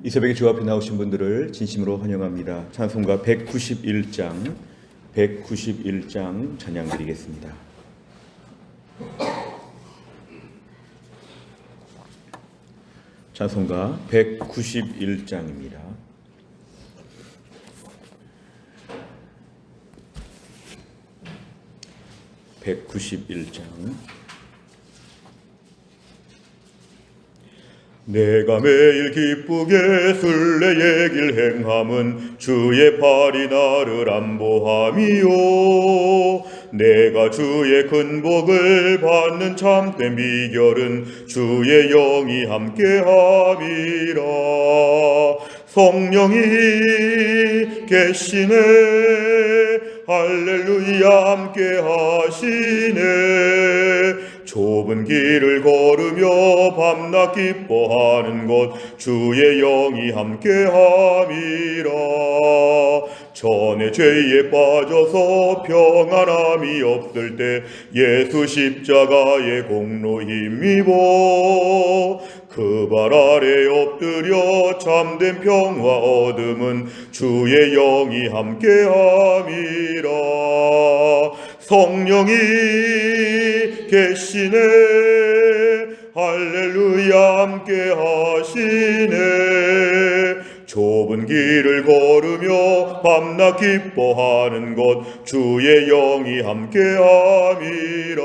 이 새벽에 주 앞에 나오신 분들을 진심으로 환영합니다. 찬송가 191장 찬양 드리겠습니다. 찬송가 191장입니다. 내가 매일 기쁘게 순례의 길 행함은 주의 팔이 나를 안보함이요, 내가 주의 큰 복을 받는 참된 비결은 주의 영이 함께함이라. 성령이 계시네, 할렐루야 함께하시네. 좁은 길을 걸으며 밤낮 기뻐하는 것 주의 영이 함께함이라. 전에 죄에 빠져서 평안함이 없을 때 예수 십자가의 공로 힘입어 그 발 아래 엎드려 참된 평화 얻음은 주의 영이 함께함이라. 성령이 계시네, 할렐루야 함께하시네. 좁은 길을 걸으며 밤낮 기뻐하는 것 주의 영이 함께함이라.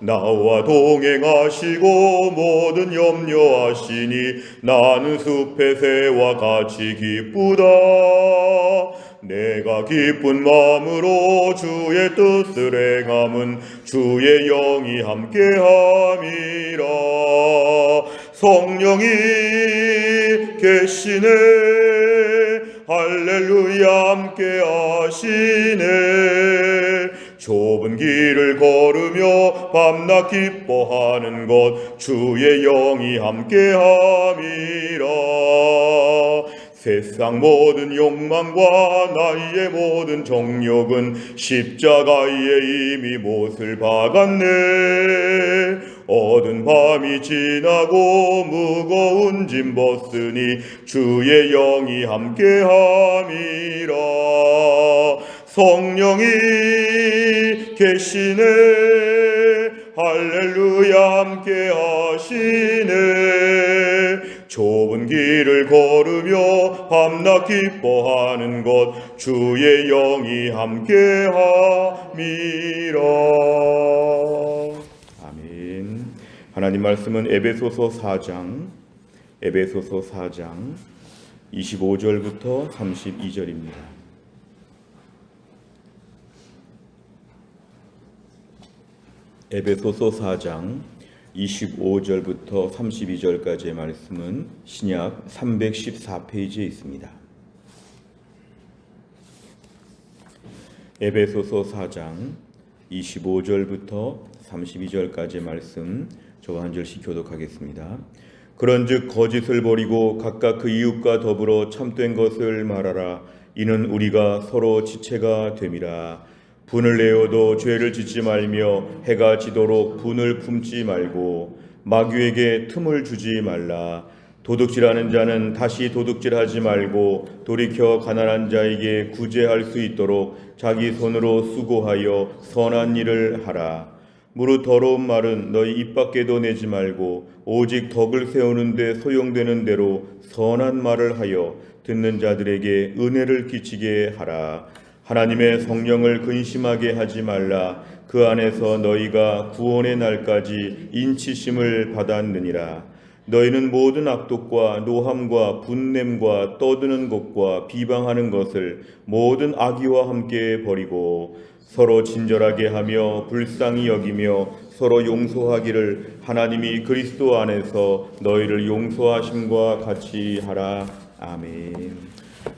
나와 동행하시고 모든 염려하시니 나는 숲의 새와 같이 기쁘다. 내가 기쁜 마음으로 주의 뜻을 행함은 주의 영이 함께함이라. 성령이 계시네, 할렐루야 함께하시네. 좁은 길을 걸으며 밤낮 기뻐하는 것 주의 영이 함께함이라. 세상 모든 욕망과 나의 모든 정욕은 십자가에 이미 못을 박았네. 어두운 밤이 지나고 무거운 짐 벗으니 주의 영이 함께함이라. 성령이 계시네, 할렐루야 함께하시네. 좁은 길을 걸으며 밤낮 기뻐하는 것 주의 영이 함께함이라. 아멘. 하나님 말씀은 에베소서 4장 25절부터 32절입니다. 에베소서 4장 25절부터 32절까지의 말씀은 신약 314페이지에 있습니다. 에베소서 4장 25절부터 32절까지의 말씀 저와 한 절씩 교독하겠습니다. 그런즉 거짓을 버리고 각각 그 이웃과 더불어 참된 것을 말하라. 이는 우리가 서로 지체가 됨이라. 분을 내어도 죄를 짓지 말며 해가 지도록 분을 품지 말고 마귀에게 틈을 주지 말라. 도둑질하는 자는 다시 도둑질하지 말고 돌이켜 가난한 자에게 구제할 수 있도록 자기 손으로 수고하여 선한 일을 하라. 무릇 더러운 말은 너희 입 밖에도 내지 말고 오직 덕을 세우는 데 소용되는 대로 선한 말을 하여 듣는 자들에게 은혜를 끼치게 하라. 하나님의 성령을 근심하게 하지 말라. 그 안에서 너희가 구원의 날까지 인치심을 받았느니라. 너희는 모든 악독과 노함과 분냄과 떠드는 것과 비방하는 것을 모든 악의와 함께 버리고 서로 친절하게 하며 불쌍히 여기며 서로 용서하기를 하나님이 그리스도 안에서 너희를 용서하심과 같이 하라. 아멘.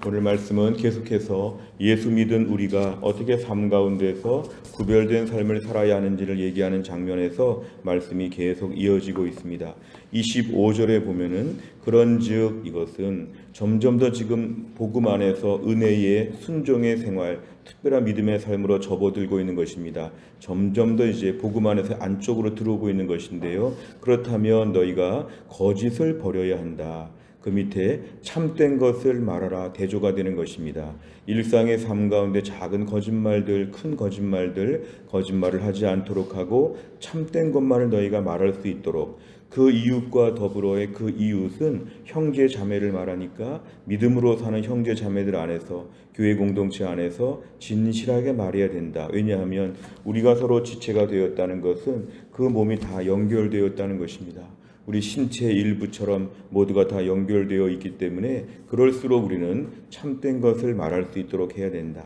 오늘 말씀은 계속해서 예수 믿은 우리가 어떻게 삶 가운데서 구별된 삶을 살아야 하는지를 얘기하는 장면에서 말씀이 계속 이어지고 있습니다. 25절에 보면은 그런즉 이것은 점점 더 지금 복음 안에서 은혜의 순종의 생활, 특별한 믿음의 삶으로 접어들고 있는 것입니다. 점점 더 이제 복음 안에서 안쪽으로 들어오고 있는 것인데요. 그렇다면 너희가 거짓을 버려야 한다. 그 밑에 참된 것을 말하라 대조가 되는 것입니다. 일상의 삶 가운데 작은 거짓말들, 큰 거짓말들, 거짓말을 하지 않도록 하고 참된 것만을 너희가 말할 수 있도록 그 이웃과 더불어의 그 이웃은 형제 자매를 말하니까 믿음으로 사는 형제 자매들 안에서 교회 공동체 안에서 진실하게 말해야 된다. 왜냐하면 우리가 서로 지체가 되었다는 것은 그 몸이 다 연결되었다는 것입니다. 우리 신체 일부처럼 모두가 다 연결되어 있기 때문에 그럴수록 우리는 참된 것을 말할 수 있도록 해야 된다.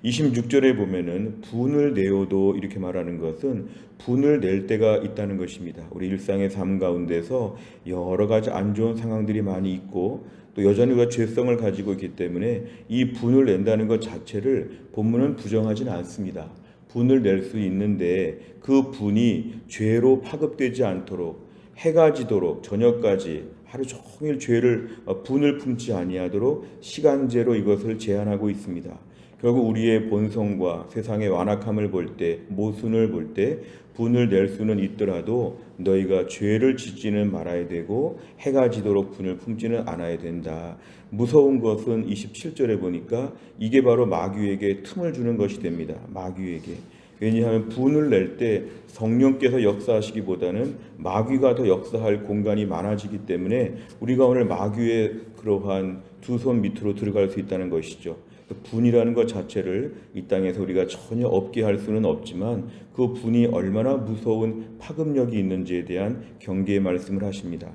26절에 보면은 분을 내어도 이렇게 말하는 것은 분을 낼 때가 있다는 것입니다. 우리 일상의 삶 가운데서 여러 가지 안 좋은 상황들이 많이 있고 또 여전히 우리가 죄성을 가지고 있기 때문에 이 분을 낸다는 것 자체를 본문은 부정하지는 않습니다. 분을 낼 수 있는데 그 분이 죄로 파급되지 않도록 해가 지도록 저녁까지 하루 종일 분을 품지 아니하도록 시간제로 이것을 제한하고 있습니다. 결국 우리의 본성과 세상의 완악함을 볼 때, 모순을 볼 때 분을 낼 수는 있더라도 너희가 죄를 짓지는 말아야 되고 해가 지도록 분을 품지는 않아야 된다. 무서운 것은 27절에 보니까 이게 바로 마귀에게 틈을 주는 것이 됩니다. 마귀에게. 왜냐하면 분을 낼 때 성령께서 역사하시기보다는 마귀가 더 역사할 공간이 많아지기 때문에 우리가 오늘 마귀의 그러한 두 손 밑으로 들어갈 수 있다는 것이죠. 분이라는 것 자체를 이 땅에서 우리가 전혀 없게 할 수는 없지만 그 분이 얼마나 무서운 파급력이 있는지에 대한 경계의 말씀을 하십니다.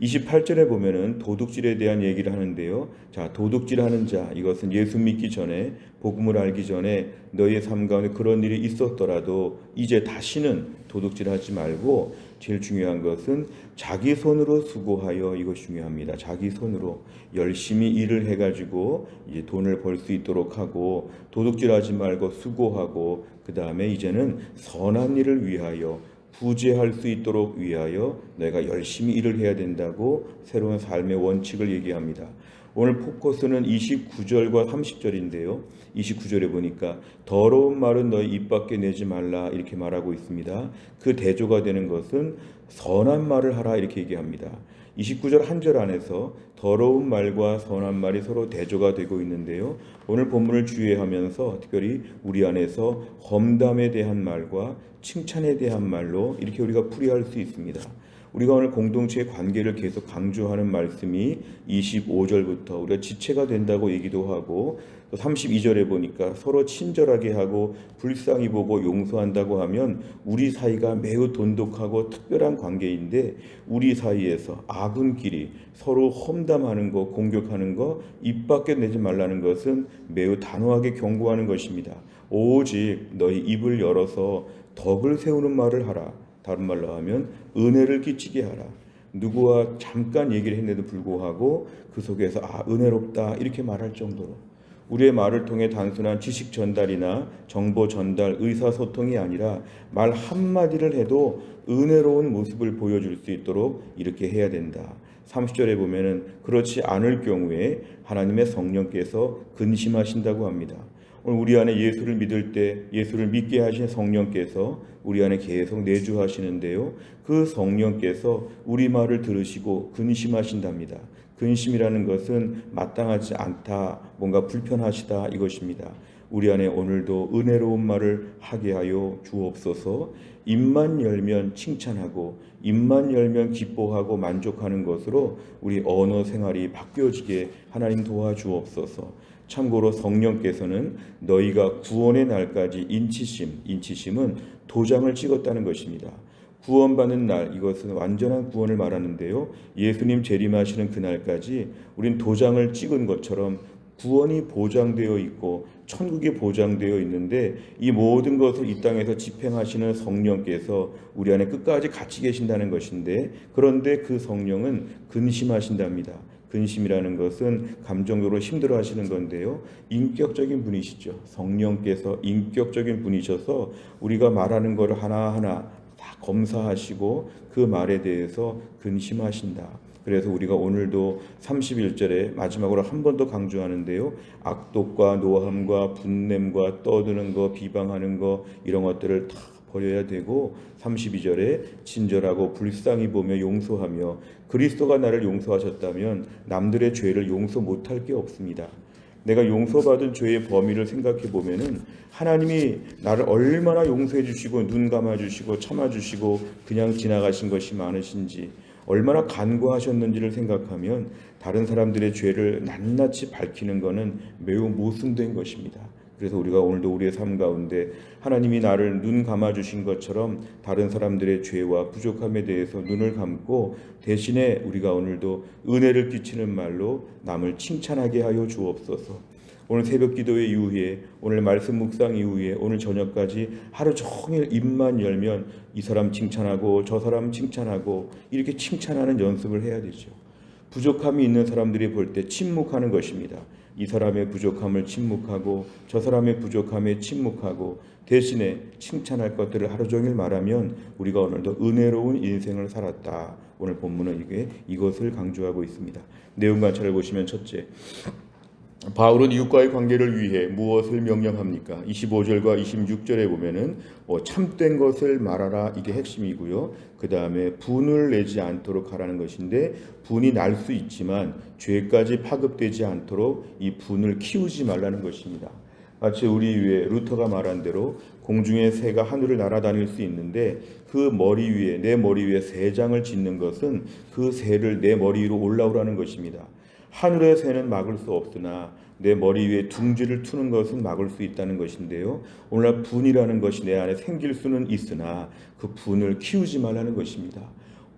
28절에 보면은 도둑질에 대한 얘기를 하는데요. 자, 도둑질하는 자, 이것은 예수 믿기 전에 복음을 알기 전에 너희의 삶 가운데 그런 일이 있었더라도 이제 다시는 도둑질하지 말고 제일 중요한 것은 자기 손으로 수고하여, 이것이 중요합니다. 자기 손으로 열심히 일을 해가지고 이제 돈을 벌 수 있도록 하고 도둑질하지 말고 수고하고 그 다음에 이제는 선한 일을 위하여 부재할 수 있도록 위하여 내가 열심히 일을 해야 된다고 새로운 삶의 원칙을 얘기합니다. 오늘 포커스는 29절과 30절인데요. 29절에 보니까 더러운 말은 너희 입 밖에 내지 말라 이렇게 말하고 있습니다. 그 대조가 되는 것은 선한 말을 하라 이렇게 얘기합니다. 29절 한 절 안에서 더러운 말과 선한 말이 서로 대조가 되고 있는데요. 오늘 본문을 주의하면서 특별히 우리 안에서 험담에 대한 말과 칭찬에 대한 말로 이렇게 우리가 풀이할 수 있습니다. 우리가 오늘 공동체의 관계를 계속 강조하는 말씀이 25절부터 우리가 지체가 된다고 얘기도 하고 또 32절에 보니까 서로 친절하게 하고 불쌍히 보고 용서한다고 하면 우리 사이가 매우 돈독하고 특별한 관계인데 우리 사이에서 아군끼리 서로 험담하는 거, 공격하는 거, 입 밖에 내지 말라는 것은 매우 단호하게 경고하는 것입니다. 오직 너희 입을 열어서 덕을 세우는 말을 하라. 다른 말로 하면 은혜를 끼치게 하라. 누구와 잠깐 얘기를 했는데도 불구하고 그 속에서 은혜롭다 이렇게 말할 정도로 우리의 말을 통해 단순한 지식 전달이나 정보 전달, 의사소통이 아니라 말 한마디를 해도 은혜로운 모습을 보여줄 수 있도록 이렇게 해야 된다. 30절에 보면은 그렇지 않을 경우에 하나님의 성령께서 근심하신다고 합니다. 오늘 우리 안에 예수를 믿을 때 예수를 믿게 하신 성령께서 우리 안에 계속 내주하시는데요. 그 성령께서 우리 말을 들으시고 근심하신답니다. 근심이라는 것은 마땅하지 않다, 뭔가 불편하시다 이것입니다. 우리 안에 오늘도 은혜로운 말을 하게 하여 주옵소서. 입만 열면 칭찬하고 입만 열면 기뻐하고 만족하는 것으로 우리 언어 생활이 바뀌어지게 하나님 도와주옵소서. 참고로 성령께서는 너희가 구원의 날까지 인치심은 도장을 찍었다는 것입니다. 구원받는 날, 이것은 완전한 구원을 말하는데요. 예수님 재림하시는 그날까지 우린 도장을 찍은 것처럼 구원이 보장되어 있고 천국이 보장되어 있는데 이 모든 것을 이 땅에서 집행하시는 성령께서 우리 안에 끝까지 같이 계신다는 것인데 그런데 그 성령은 근심하신답니다. 근심이라는 것은 감정적으로 힘들어 하시는 건데요. 인격적인 분이시죠. 성령께서 인격적인 분이셔서 우리가 말하는 것을 하나하나 다 검사하시고 그 말에 대해서 근심하신다. 그래서 우리가 오늘도 31절에 마지막으로 한 번 더 강조하는데요. 악독과 노함과 분냄과 떠드는 거, 비방하는 거 이런 것들을 다 버려야 되고 32절에 친절하고 불쌍히 보며 용서하며 그리스도가 나를 용서하셨다면 남들의 죄를 용서 못할 게 없습니다. 내가 용서받은 죄의 범위를 생각해 보면은 하나님이 나를 얼마나 용서해 주시고 눈 감아 주시고 참아 주시고 그냥 지나가신 것이 많으신지 얼마나 간구하셨는지를 생각하면 다른 사람들의 죄를 낱낱이 밝히는 것은 매우 모순된 것입니다. 그래서 우리가 오늘도 우리의 삶 가운데 하나님이 나를 눈 감아 주신 것처럼 다른 사람들의 죄와 부족함에 대해서 눈을 감고 대신에 우리가 오늘도 은혜를 끼치는 말로 남을 칭찬하게 하여 주옵소서. 오늘 새벽 기도회 이후에 오늘 말씀 묵상 이후에 오늘 저녁까지 하루 종일 입만 열면 이 사람 칭찬하고 저 사람 칭찬하고 이렇게 칭찬하는 연습을 해야 되죠. 부족함이 있는 사람들이 볼 때 침묵하는 것입니다. 이 사람의 부족함을 침묵하고 저 사람의 부족함에 침묵하고 대신에 칭찬할 것들을 하루 종일 말하면 우리가 오늘도 은혜로운 인생을 살았다. 오늘 본문은 이것을 강조하고 있습니다. 내용 관찰을 보시면 첫째, 바울은 이웃과의 관계를 위해 무엇을 명령합니까? 25절과 26절에 보면은 참된 것을 말하라, 이게 핵심이고요. 그 다음에 분을 내지 않도록 하라는 것인데 분이 날 수 있지만 죄까지 파급되지 않도록 이 분을 키우지 말라는 것입니다. 마치 우리 위에 루터가 말한 대로 공중의 새가 하늘을 날아다닐 수 있는데 그 머리 위에 내 머리 위에 새장을 짓는 것은 그 새를 내 머리 위로 올라오라는 것입니다. 하늘의 새는 막을 수 없으나 내 머리 위에 둥지를 트는 것은 막을 수 있다는 것인데요. 오늘날 분이라는 것이 내 안에 생길 수는 있으나 그 분을 키우지 말라는 것입니다.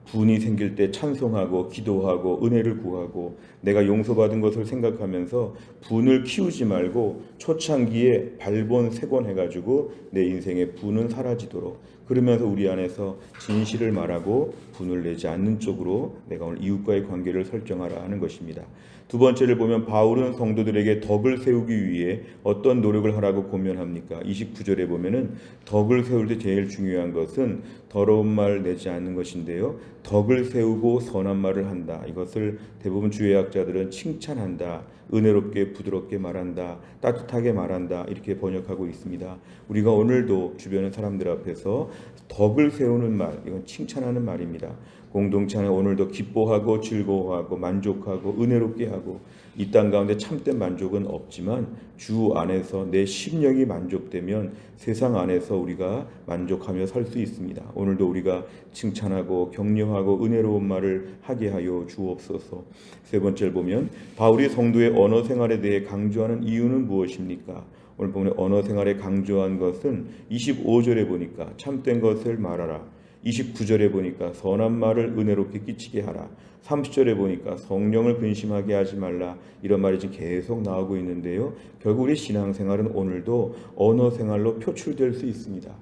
분이 생길 때 찬송하고 기도하고 은혜를 구하고 내가 용서받은 것을 생각하면서 분을 키우지 말고 초창기에 발본 세곤해가지고 내 인생의 분은 사라지도록, 그러면서 우리 안에서 진실을 말하고 분을 내지 않는 쪽으로 내가 오늘 이웃과의 관계를 설정하라 하는 것입니다. 두 번째를 보면 바울은 성도들에게 덕을 세우기 위해 어떤 노력을 하라고 고면합니까? 29절에 보면은 덕을 세울 때 제일 중요한 것은 더러운 말 내지 않는 것인데요. 덕을 세우고 선한 말을 한다. 이것을 대부분 주의학자들은 칭찬한다, 은혜롭게 부드럽게 말한다, 따뜻하게 말한다, 이렇게 번역하고 있습니다. 우리가 오늘도 주변의 사람들 앞에서 덕을 세우는 말, 이건 칭찬하는 말입니다. 공동체 안에 오늘도 기뻐하고 즐거워하고 만족하고 은혜롭게 하고 이 땅 가운데 참된 만족은 없지만 주 안에서 내 심령이 만족되면 세상 안에서 우리가 만족하며 살 수 있습니다. 오늘도 우리가 칭찬하고 격려하고 은혜로운 말을 하게 하여 주옵소서. 세 번째를 보면 바울이 성도의 언어 생활에 대해 강조하는 이유는 무엇입니까? 오늘 보면 언어 생활에 강조한 것은 25절에 보니까 참된 것을 말하라, 29절에 보니까 선한 말을 은혜롭게 끼치게 하라, 30절에 보니까 성령을 근심하게 하지 말라, 이런 말이 지금 계속 나오고 있는데요. 결국 우리 신앙생활은 오늘도 언어 생활로 표출될 수 있습니다.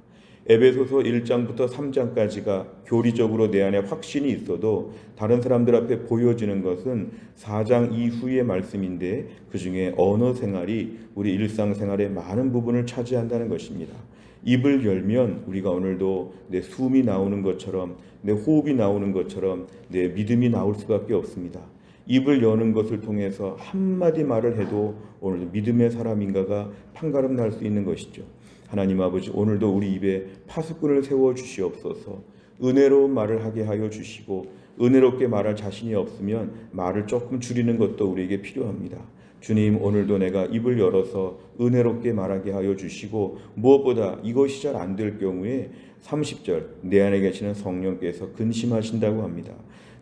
에베소서 1장부터 3장까지가 교리적으로 내 안에 확신이 있어도 다른 사람들 앞에 보여지는 것은 4장 이후의 말씀인데 그 중에 언어 생활이 우리 일상생활의 많은 부분을 차지한다는 것입니다. 입을 열면 우리가 오늘도 내 숨이 나오는 것처럼 내 호흡이 나오는 것처럼 내 믿음이 나올 수밖에 없습니다. 입을 여는 것을 통해서 한마디 말을 해도 오늘 믿음의 사람인가가 판가름 날 수 있는 것이죠. 하나님 아버지, 오늘도 우리 입에 파수꾼을 세워 주시옵소서. 은혜로운 말을 하게 하여 주시고 은혜롭게 말할 자신이 없으면 말을 조금 줄이는 것도 우리에게 필요합니다. 주님, 오늘도 내가 입을 열어서 은혜롭게 말하게 하여 주시고 무엇보다 이것이 잘 안 될 경우에 30절 내 안에 계시는 성령께서 근심하신다고 합니다.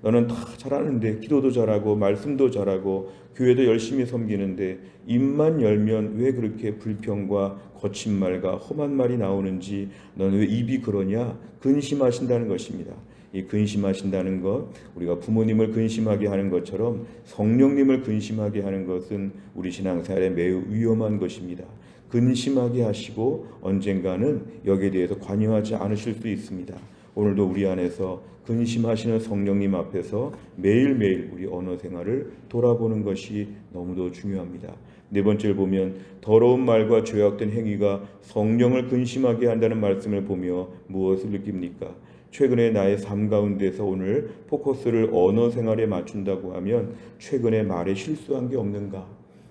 너는 다 잘하는데 기도도 잘하고 말씀도 잘하고 교회도 열심히 섬기는데 입만 열면 왜 그렇게 불평과 거친 말과 험한 말이 나오는지 너는 왜 입이 그러냐? 근심하신다는 것입니다. 이 근심하신다는 것, 우리가 부모님을 근심하게 하는 것처럼 성령님을 근심하게 하는 것은 우리 신앙생활에 매우 위험한 것입니다. 근심하게 하시고 언젠가는 여기에 대해서 관여하지 않으실 수 있습니다. 오늘도 우리 안에서 근심하시는 성령님 앞에서 매일매일 우리 언어 생활을 돌아보는 것이 너무도 중요합니다. 네 번째를 보면 더러운 말과 죄악된 행위가 성령을 근심하게 한다는 말씀을 보며 무엇을 느낍니까? 최근에 나의 삶 가운데서 오늘 포커스를 언어 생활에 맞춘다고 하면 최근에 말에 실수한 게 없는가?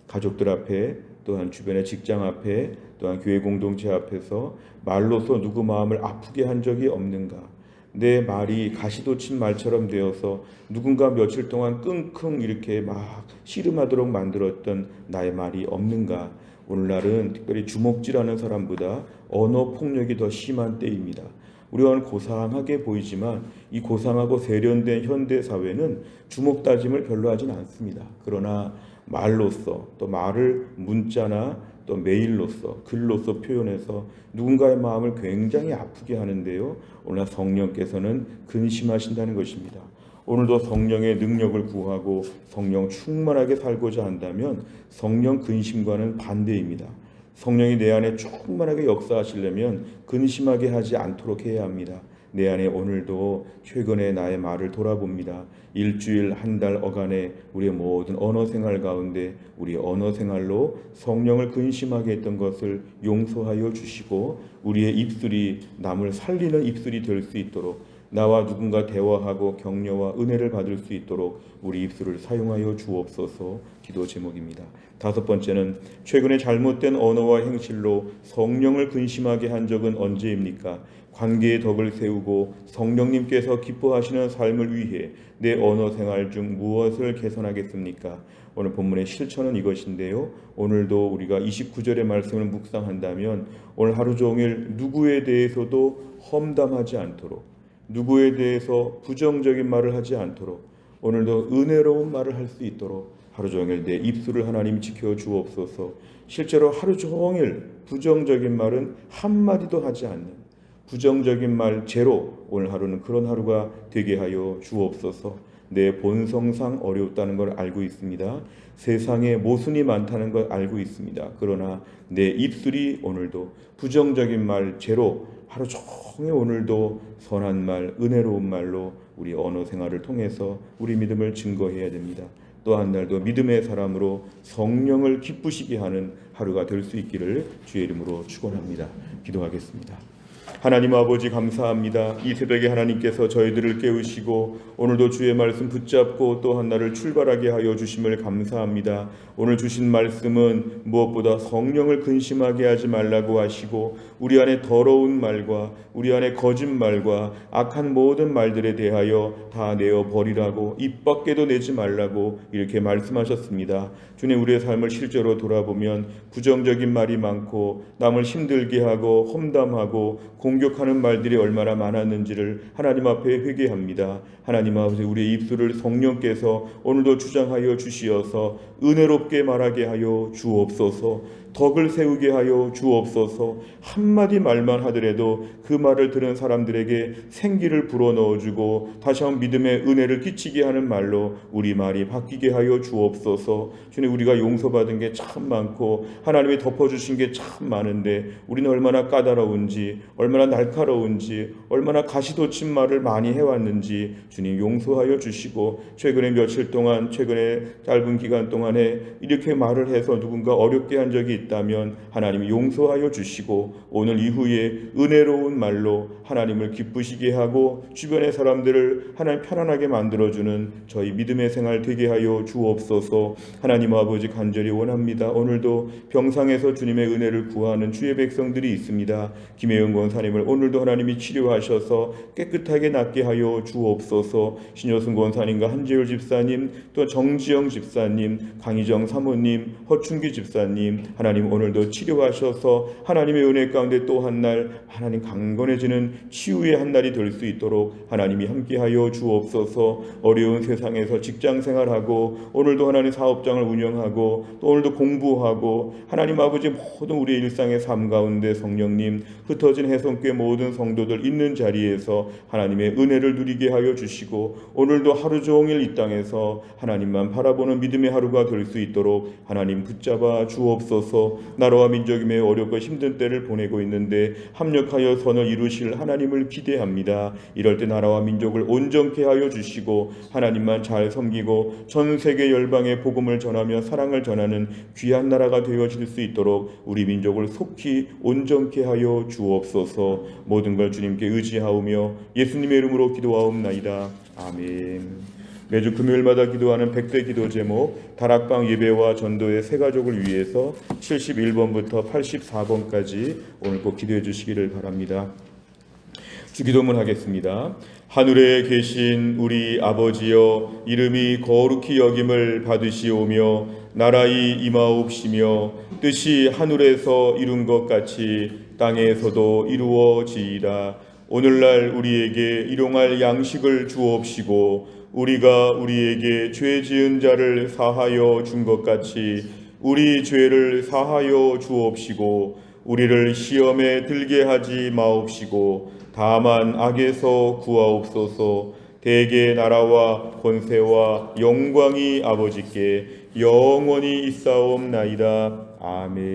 가족들 앞에 또한 주변의 직장 앞에, 또한 교회 공동체 앞에서 말로서 누구 마음을 아프게 한 적이 없는가? 내 말이 가시돋친 말처럼 되어서 누군가 며칠 동안 끙끙 이렇게 막 씨름하도록 만들었던 나의 말이 없는가? 오늘날은 특별히 주먹질하는 사람보다 언어 폭력이 더 심한 때입니다. 우리가 고상하게 보이지만 이 고상하고 세련된 현대 사회는 주먹 다짐을 별로 하진 않습니다. 그러나 말로써, 또 말을 문자나 또 메일로써, 글로써 표현해서 누군가의 마음을 굉장히 아프게 하는데요. 오늘 성령께서는 근심하신다는 것입니다. 오늘도 성령의 능력을 구하고 성령 충만하게 살고자 한다면 성령 근심과는 반대입니다. 성령이 내 안에 충만하게 역사하시려면 근심하게 하지 않도록 해야 합니다. 내 안에 오늘도 최근에 나의 말을 돌아봅니다. 일주일, 한 달 어간에 우리의 모든 언어 생활 가운데 우리 언어 생활로 성령을 근심하게 했던 것을 용서하여 주시고 우리의 입술이 남을 살리는 입술이 될 수 있도록, 나와 누군가 대화하고 격려와 은혜를 받을 수 있도록 우리 입술을 사용하여 주옵소서. 기도 제목입니다. 다섯 번째는 최근에 잘못된 언어와 행실로 성령을 근심하게 한 적은 언제입니까? 관계의 덕을 세우고 성령님께서 기뻐하시는 삶을 위해 내 언어 생활 중 무엇을 개선하겠습니까? 오늘 본문의 실천은 이것인데요. 오늘도 우리가 29절의 말씀을 묵상한다면 오늘 하루 종일 누구에 대해서도 험담하지 않도록, 누구에 대해서 부정적인 말을 하지 않도록, 오늘도 은혜로운 말을 할 수 있도록 하루 종일 내 입술을 하나님 지켜 주옵소서. 실제로 하루 종일 부정적인 말은 한마디도 하지 않는, 부정적인 말 제로, 오늘 하루는 그런 하루가 되게 하여 주옵소서. 내 본성상 어렵다는 걸 알고 있습니다. 세상에 모순이 많다는 걸 알고 있습니다. 그러나 내 입술이 오늘도 부정적인 말 제로, 하루 종일 오늘도 선한 말, 은혜로운 말로 우리 언어 생활을 통해서 우리 믿음을 증거해야 됩니다. 또 한 날도 믿음의 사람으로 성령을 기쁘시게 하는 하루가 될 수 있기를 주의 이름으로 축원합니다. 기도하겠습니다. 하나님 아버지 감사합니다. 이 새벽에 하나님께서 저희들을 깨우시고 오늘도 주의 말씀 붙잡고 또 한 날을 출발하게 하여 주심을 감사합니다. 오늘 주신 말씀은 무엇보다 성령을 근심하게 하지 말라고 하시고 우리 안에 더러운 말과 우리 안에 거짓말과 악한 모든 말들에 대하여 다 내어 버리라고, 입 밖에도 내지 말라고 이렇게 말씀하셨습니다. 주님, 우리의 삶을 실제로 돌아보면 부정적인 말이 많고 남을 힘들게 하고 험담하고 공격하는 말들이 얼마나 많았는지를 하나님 앞에 회개합니다. 하나님 아버지, 우리의 입술을 성령께서 오늘도 주장하여 주시어서 은혜롭게 말하게 하여 주옵소서. 덕을 세우게 하여 주옵소서. 한마디 말만 하더라도 그 말을 들은 사람들에게 생기를 불어넣어주고 다시 한번 믿음의 은혜를 끼치게 하는 말로 우리 말이 바뀌게 하여 주옵소서. 주님, 우리가 용서받은 게 참 많고 하나님이 덮어주신 게 참 많은데 우리는 얼마나 까다로운지, 얼마나 날카로운지, 얼마나 가시돋친 말을 많이 해왔는지 주님 용서하여 주시고, 최근에 며칠 동안, 최근에 짧은 기간 동안에 이렇게 말을 해서 누군가 어렵게 한 적이 있다면 하나님이 용서하여 주시고 오늘 이후에 은혜로운 말로 하나님을 기쁘시게 하고 주변의 사람들을 하나님 편안하게 만들어주는 저희 믿음의 생활 되게 하여 주옵소서. 하나님 아버지, 간절히 원합니다. 오늘도 병상에서 주님의 은혜를 구하는 주의 백성들이 있습니다. 김혜영 권사님을 오늘도 하나님이 치료하셔서 깨끗하게 낫게 하여 주옵소서. 신효승 권사님과 한재율 집사님, 또 정지영 집사님, 강희정 사모님, 허춘기 집사님, 하나님 오늘도 치료하셔서 하나님의 은혜 가운데 또 한 날 하나님 강건해지는 치유의 한 날이 될 수 있도록 하나님이 함께하여 주옵소서. 어려운 세상에서 직장생활하고 오늘도 하나님 사업장을 운영하고 또 오늘도 공부하고 하나님 아버지 모든 우리의 일상의 삶 가운데 성령님 흩어진 해성교회 모든 성도들 있는 자리에서 하나님의 은혜를 누리게 하여 주시고 오늘도 하루 종일 이 땅에서 하나님만 바라보는 믿음의 하루가 될 수 있도록 하나님 붙잡아 주옵소서. 나라와 민족이 매우 어렵고 힘든 때를 보내고 있는데 합력하여 선을 이루실 하나님을 기대합니다. 이럴 때 나라와 민족을 온전케 하여 주시고 하나님만 잘 섬기고 전 세계 열방에 복음을 전하며 사랑을 전하는 귀한 나라가 되어질 수 있도록 우리 민족을 속히 온전케 하여 주옵소서. 모든 걸 주님께 의지하오며 예수님의 이름으로 기도하옵나이다. 아멘. 매주 금요일마다 기도하는 백대 기도 제목 다락방 예배와 전도의 세 가족을 위해서 71번부터 84번까지 오늘 꼭 기도해 주시기를 바랍니다. 주기도문 하겠습니다. 하늘에 계신 우리 아버지여, 이름이 거룩히 여김을 받으시오며 나라의 임하옵시며 뜻이 하늘에서 이룬 것 같이 땅에서도 이루어지이다. 오늘날 우리에게 일용할 양식을 주옵시고 우리가 우리에게 죄 지은 자를 사하여 준 것 같이 우리 죄를 사하여 주옵시고 우리를 시험에 들게 하지 마옵시고 다만 악에서 구하옵소서. 대개 나라와 권세와 영광이 아버지께 영원히 있사옵나이다. 아멘.